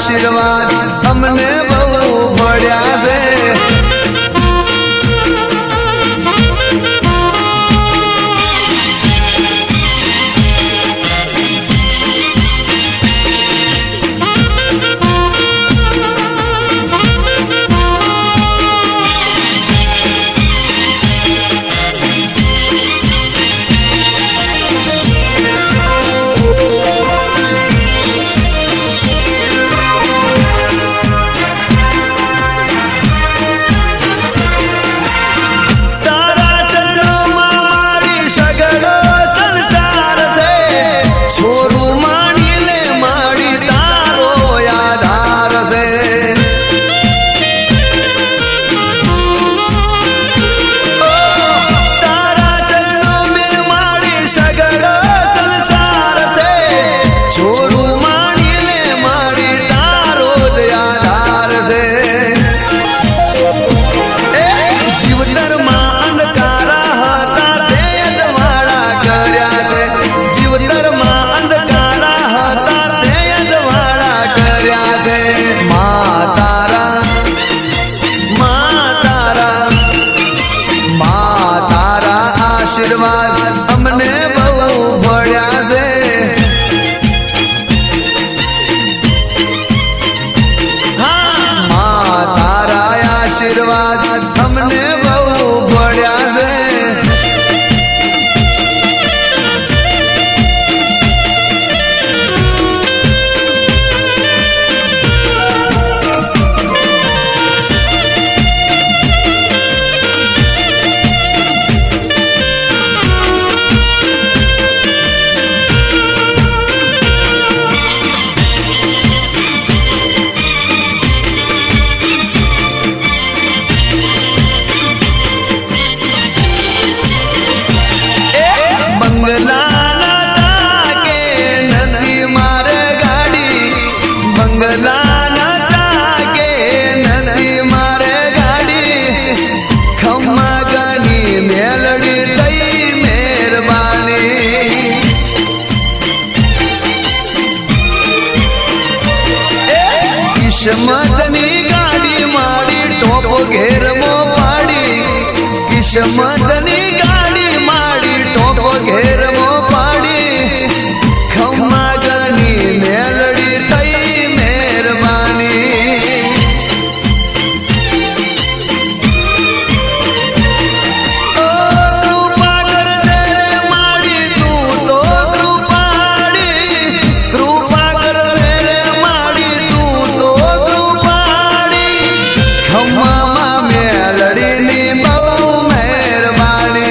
આશીર્વાદ અમને બહુ મળ્યા છે આશીર્વાદ અમને બહુ મળ્યા છે હા તારા આશીર્વાદ અમને બહુ મળ્યા છે કિસ્મતની ગાડી માડી ટોપ ઘેરમો પાડી કિસ્મતની ગાડી માડી ટોપ ઘેરમો પાડી ખમ્મા ગની મેલડી થઈ મહેરબાની કૃપા કર દે માડી તું તો કૃપાડી કૃપા કર દે માડી તું તો ખમ્મામાં મેલડીની બહુ મહેરબાની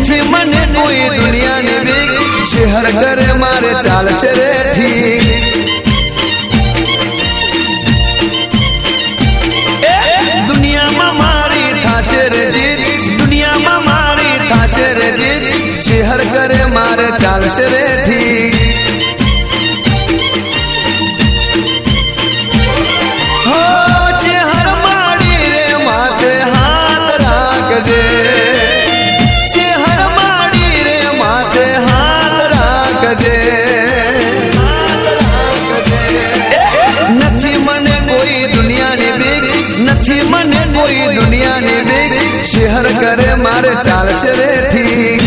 નથી મને કોઈ દુનિયાની બીક શેહર કરે મારે ચાલશે રે ઠીક દુનિયામાં મારી થાશે રે જીત દુનિયામાં મારી થાશે રે જીત શેહર કરે મારે ચાલશે રે ઠીક હો શેહર માડી રે માથે હાથ રાખજે શેહર માડી રે માથે હાથ રાખજે નથી મને કોઈ દુનિયાની બીક નથી મને કોઈ દુનિયાની બીક શેહર કરે મારે ચાલશે રે ઠીક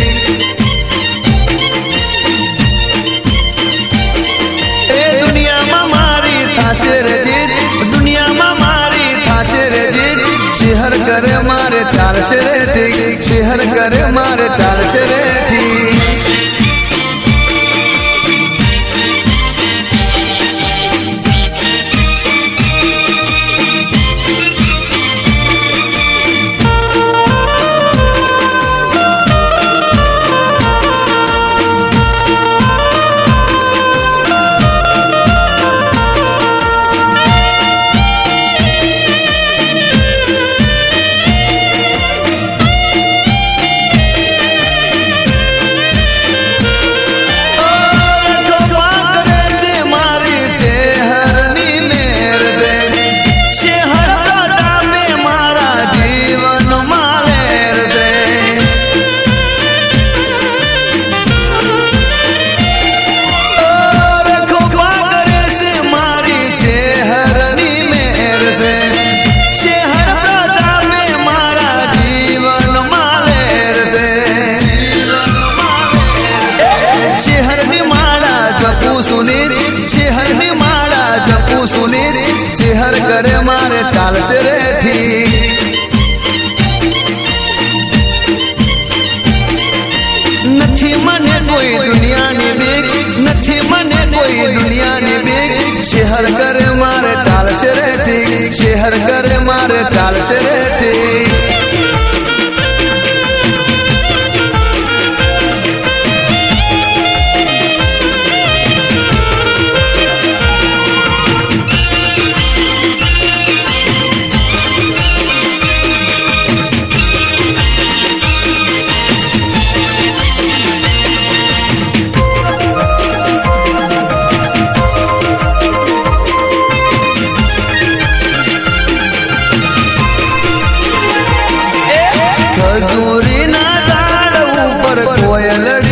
એ દુનિયામાં મારી થાશે રે જીત દુનિયામાં મારી થાશે રે જીત શેહર કરે મારે ચાલશે રે ઠીક શેહર કરે મારે ચાલશે રે ઠીક શેહર કરે મારે ચાલશે રે ઠીક નથી મને કોઈ દુનિયાની બીક નથી મને કોઈ દુનિયાની બીક શેહર કરે મારે ચાલશે રે ઠીક શેહર કરે મારે ચાલશે રે ઠીક ખજૂરીના ઝાડ ઉપર કોયલડી